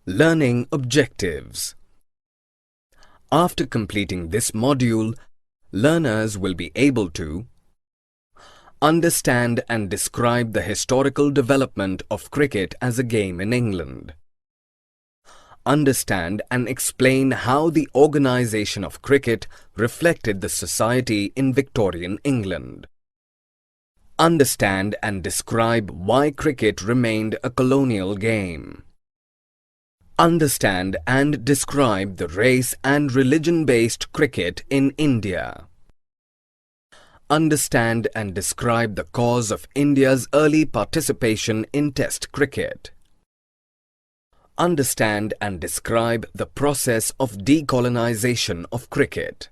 Learning objectives. After completing this module, learners will be able to understand and describe the historical development of cricket as a game in England. Understand and explain how the organisation of cricket reflected the society in Victorian England. Understand and describe why cricket remained a colonial game. Understand and describe the race and religion-based cricket in India. Understand and describe the cause of India's early participation in Test cricket. Understand and describe the process of decolonization of cricket.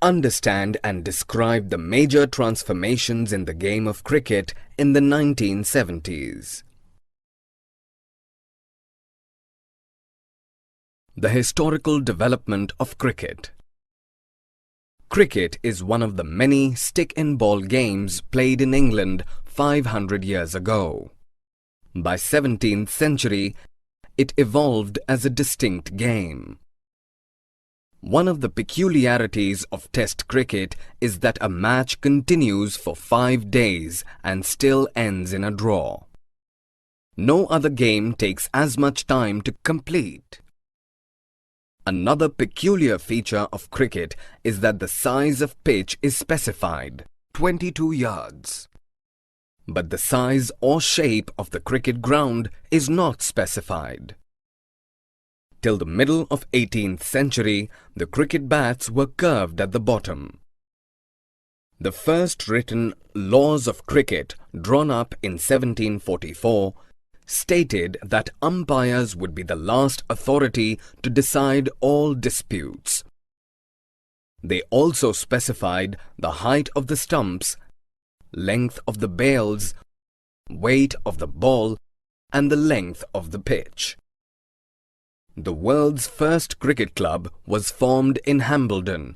Understand and describe the major transformations in the game of cricket in the 1970s. The historical development of cricket. Cricket is one of the many stick-and-ball games played in England 500 years ago. By 17th century, it evolved as a distinct game. One of the peculiarities of Test cricket is that a match continues for 5 days and still ends in a draw. No other game takes as much time to complete. Another peculiar feature of cricket is that the size of pitch is specified, 22 yards. But the size or shape of the cricket ground is not specified. Till the middle of 18th century, the cricket bats were curved at the bottom. The first written laws of cricket, drawn up in 1744, stated that umpires would be the last authority to decide all disputes. They also specified the height of the stumps, length of the bails, weight of the ball, and the length of the pitch. The world's first cricket club was formed in Hambledon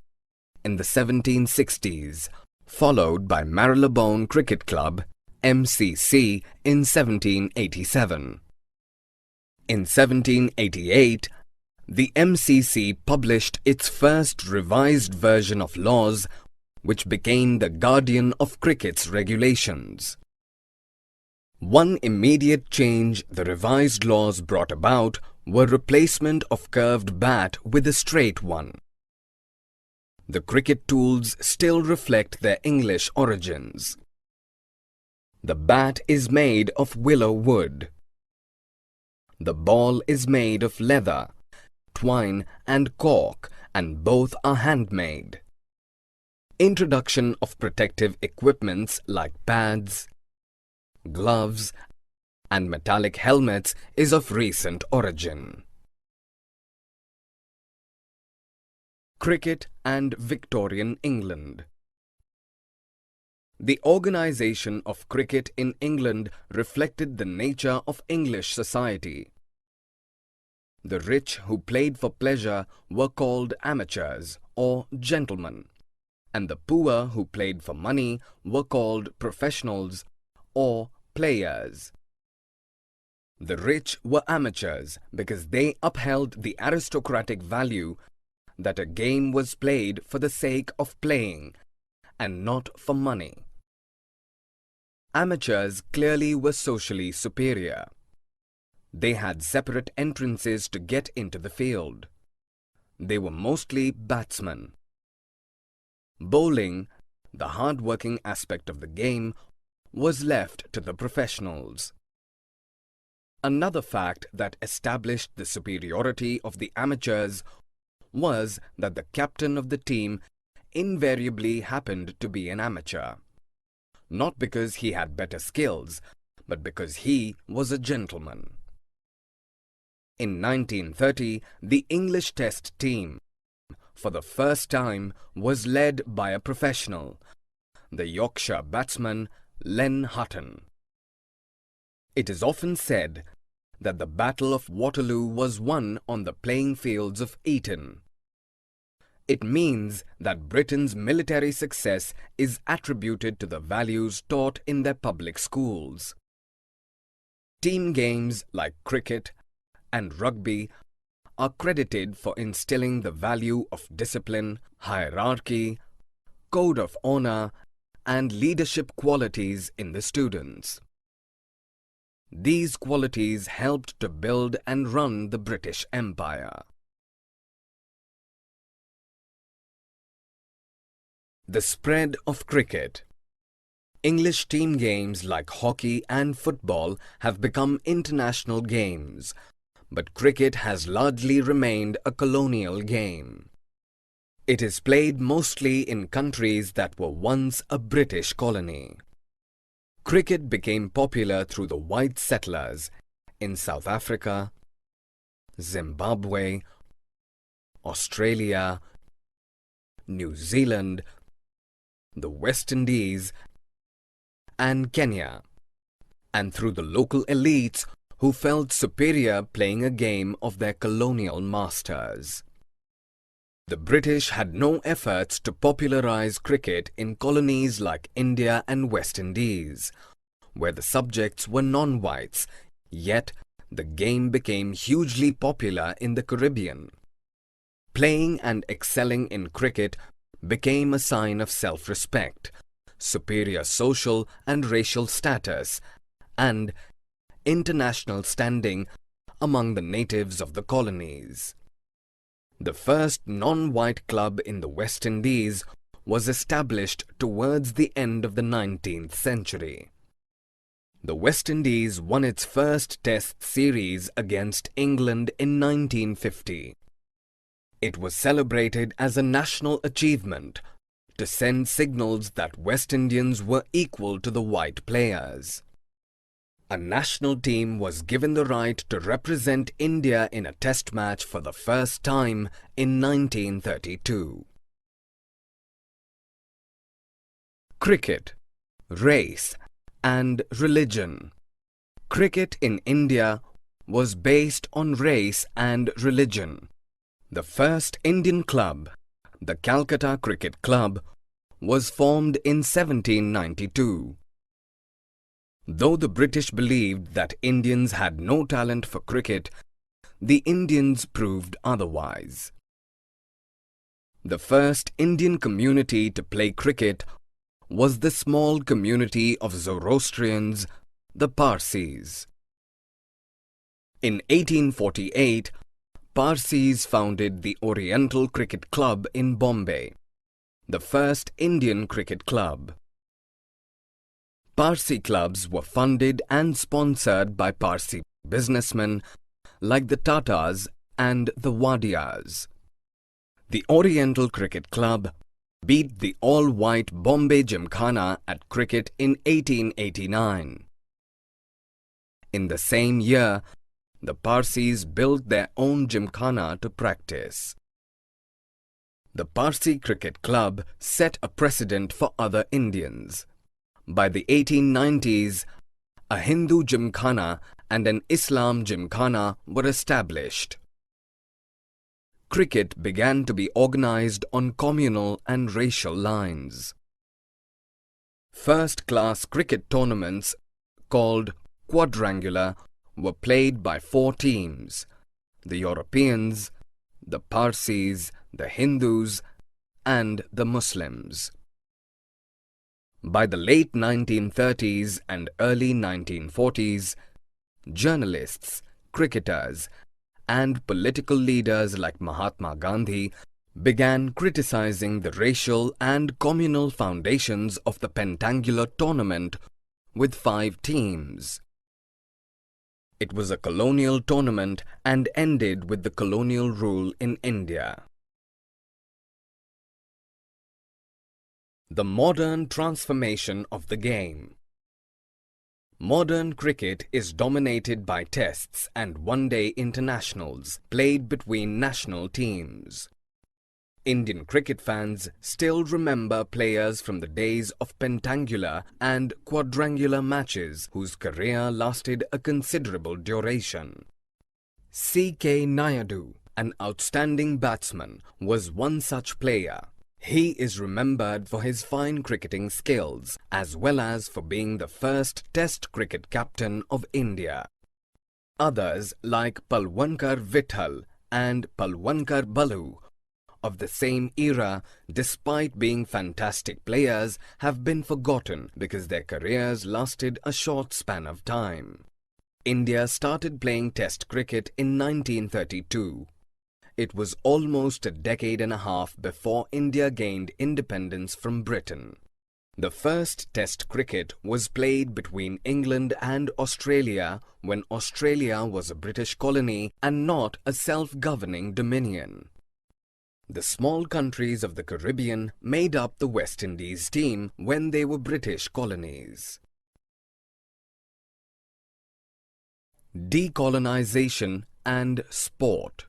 in the 1760s, followed by Marylebone Cricket Club, MCC, in 1787. In 1788, the MCC published its first revised version of laws, which became the guardian of cricket's regulations. One immediate change the revised laws brought about were replacement of curved bat with a straight one. The cricket tools still reflect their English origins. The bat is made of willow wood. The ball is made of leather, twine and cork, and both are handmade. Introduction of protective equipments like pads, gloves, and metallic helmets is of recent origin. Cricket and Victorian England. The organisation of cricket in England reflected the nature of English society. The rich who played for pleasure were called amateurs or gentlemen, and the poor who played for money were called professionals or players. The rich were amateurs because they upheld the aristocratic value that a game was played for the sake of playing and not for money. Amateurs clearly were socially superior. They had separate entrances to get into the field. They were mostly batsmen. Bowling, the hard-working aspect of the game, was left to the professionals. Another fact that established the superiority of the amateurs was that the captain of the team invariably happened to be an amateur. Not because he had better skills, but because he was a gentleman. In 1930, the English Test team, for the first time, was led by a professional, the Yorkshire batsman Len Hutton. It is often said that the Battle of Waterloo was won on the playing fields of Eton. It means that Britain's military success is attributed to the values taught in their public schools. Team games like cricket and rugby are credited for instilling the value of discipline, hierarchy, code of honor, and leadership qualities in the students. These qualities helped to build and run the British Empire. The spread of cricket. English team games like hockey and football have become international games, but cricket has largely remained a colonial game. It is played mostly in countries that were once a British colony. Cricket became popular through the white settlers in South Africa, Zimbabwe, Australia, New Zealand, the West Indies, and Kenya, and through the local elites who felt superior playing a game of their colonial masters. The British had no efforts to popularize cricket in colonies like India and West Indies, where the subjects were non-whites, yet the game became hugely popular in the Caribbean. Playing and excelling in cricket became a sign of self-respect, superior social and racial status, and international standing among the natives of the colonies. The first non-white club in the West Indies was established towards the end of the 19th century. The West Indies won its first Test series against England in 1950. It was celebrated as a national achievement to send signals that West Indians were equal to the white players. A national team was given the right to represent India in a test match for the first time in 1932. Cricket, race, and religion. Cricket in India was based on race and religion. The first Indian club, the Calcutta Cricket Club, was formed in 1792. Though the British believed that Indians had no talent for cricket, the Indians proved otherwise. The first Indian community to play cricket was the small community of Zoroastrians, the Parsis. In 1848, Parsis founded the Oriental Cricket Club in Bombay, the first Indian cricket club. Parsi clubs were funded and sponsored by Parsi businessmen like the Tatars and the Wadias. The Oriental Cricket Club beat the all-white Bombay Gymkhana at cricket in 1889. In the same year, the Parsis built their own Gymkhana to practice. The Parsi Cricket Club set a precedent for other Indians. By the 1890s, a Hindu Gymkhana and an Islam Gymkhana were established. Cricket began to be organized on communal and racial lines. First-class cricket tournaments, called quadrangular, were played by 4 teams: the Europeans, the Parsis, the Hindus, and the Muslims. By the late 1930s and early 1940s, journalists, cricketers, and political leaders like Mahatma Gandhi began criticizing the racial and communal foundations of the pentangular tournament with 5 teams. It was a colonial tournament and ended with the colonial rule in India. The modern transformation of the game. Modern cricket is dominated by tests and one-day internationals played between national teams. Indian cricket fans still remember players from the days of pentangular and quadrangular matches whose career lasted a considerable duration. C.K. Naidu, an outstanding batsman, was one such player. He is remembered for his fine cricketing skills as well as for being the first Test cricket captain of India. Others like Palwankar Vithal and Palwankar Balu of the same era, despite being fantastic players, have been forgotten because their careers lasted a short span of time. India started playing Test cricket in 1932. It was almost a decade and a half before India gained independence from Britain. The first Test cricket was played between England and Australia when Australia was a British colony and not a self-governing dominion. The small countries of the Caribbean made up the West Indies team when they were British colonies. Decolonization and sport.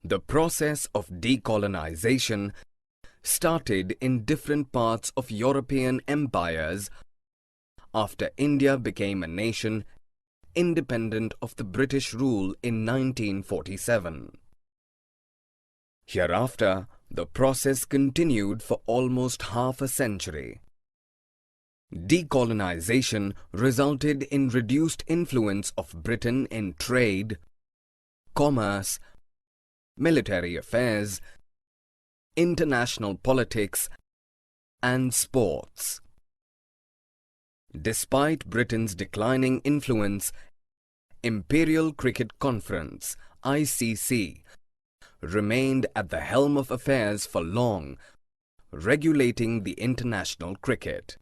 The process of decolonization started in different parts of European empires after India became a nation independent of the British rule in 1947. Hereafter, the process continued for almost half a century. Decolonization resulted in reduced influence of Britain in trade, commerce, military affairs, international politics, and sports. Despite Britain's declining influence, Imperial Cricket Conference (ICC) remained at the helm of affairs for long, regulating the international cricket.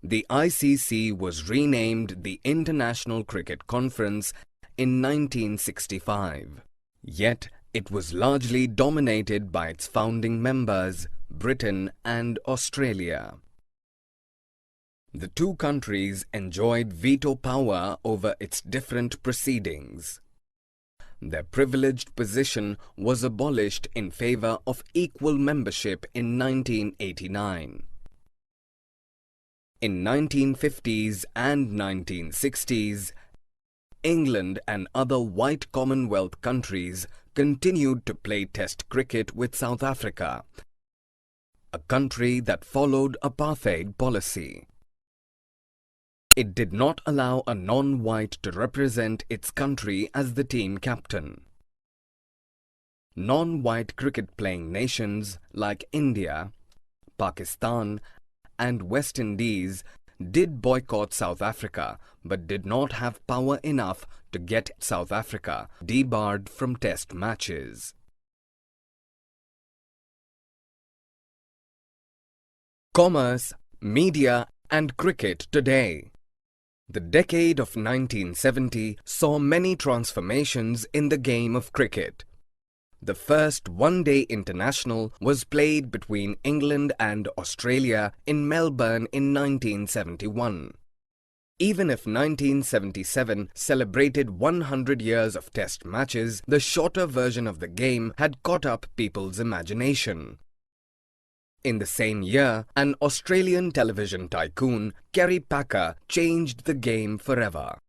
The ICC was renamed the International Cricket Conference in 1965, yet it was largely dominated by its founding members, Britain and Australia. The two countries enjoyed veto power over its different proceedings. Their privileged position was abolished in favor of equal membership in 1989. In 1950s and 1960s, England and other white Commonwealth countries continued to play Test cricket with South Africa, a country that followed apartheid policy. It did not allow a non-white to represent its country as the team captain. Non-white cricket-playing nations like India, Pakistan, and West Indies did boycott South Africa but did not have power enough to get South Africa debarred from Test matches. Commerce, media, and cricket today. The decade of 1970 saw many transformations in the game of cricket. The first one-day international was played between England and Australia in Melbourne in 1971. Even if 1977 celebrated 100 years of Test matches, the shorter version of the game had caught up people's imagination. In the same year, an Australian television tycoon, Kerry Packer, changed the game forever.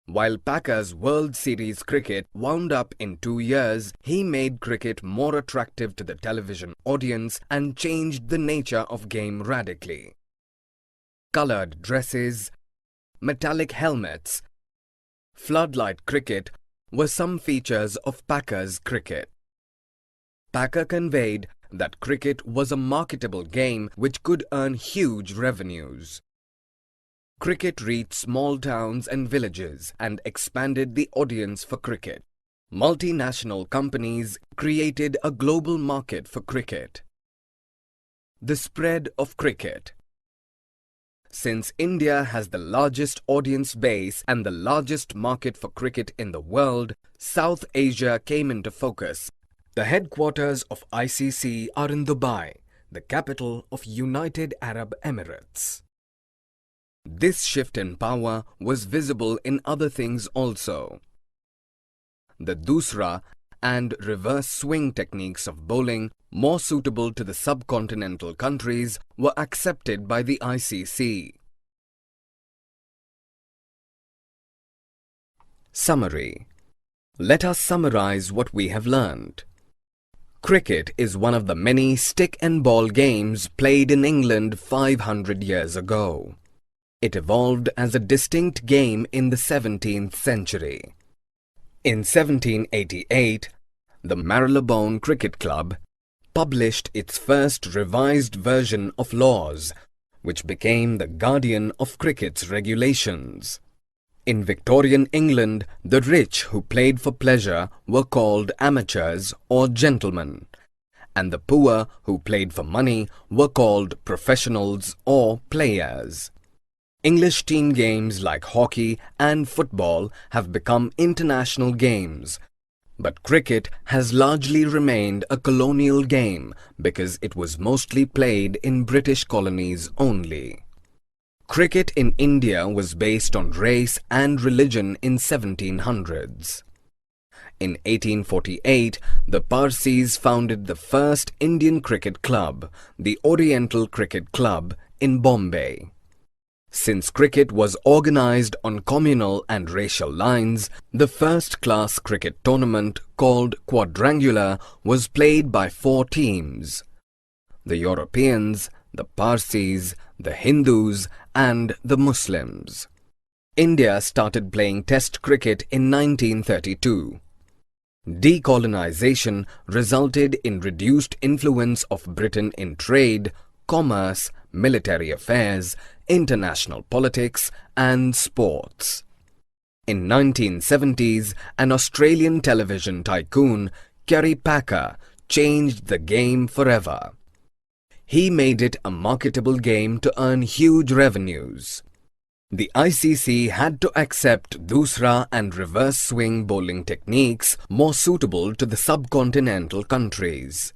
While Packer's World Series cricket wound up in 2 years, he made cricket more attractive to the television audience and changed the nature of game radically. Coloured dresses, metallic helmets, floodlight cricket were some features of Packer's cricket. Packer conveyed that cricket was a marketable game which could earn huge revenues. Cricket reached small towns and villages and expanded the audience for cricket. Multinational companies created a global market for cricket. The spread of cricket. Since India has the largest audience base and the largest market for cricket in the world, South Asia came into focus. The headquarters of ICC are in Dubai, the capital of United Arab Emirates. This shift in power was visible in other things also. The Dusra and reverse swing techniques of bowling, more suitable to the subcontinental countries, were accepted by the ICC. Summary. Let us summarize what we have learned. Cricket is one of the many stick and ball games played in England 500 years ago. It evolved as a distinct game in the 17th century. In 1788, the Marylebone Cricket Club published its first revised version of laws, which became the guardian of cricket's regulations. In Victorian England, the rich who played for pleasure were called amateurs or gentlemen, and the poor who played for money were called professionals or players. English team games like hockey and football have become international games, but cricket has largely remained a colonial game because it was mostly played in British colonies only. Cricket in India was based on race and religion in 1700s. In 1848, the Parsis founded the first Indian cricket club, the Oriental Cricket Club, in Bombay. Since cricket was organized on communal and racial lines, the first-class cricket tournament, called Quadrangular, was played by 4 teams: the Europeans, the Parsis, the Hindus, and the Muslims. India started playing Test cricket in 1932. Decolonization resulted in reduced influence of Britain in trade, commerce, military affairs, international politics, and sports. In 1970s, an Australian television tycoon, Kerry Packer, changed the game forever. He made it a marketable game to earn huge revenues. The ICC had to accept doosra and reverse swing bowling techniques more suitable to the subcontinental countries.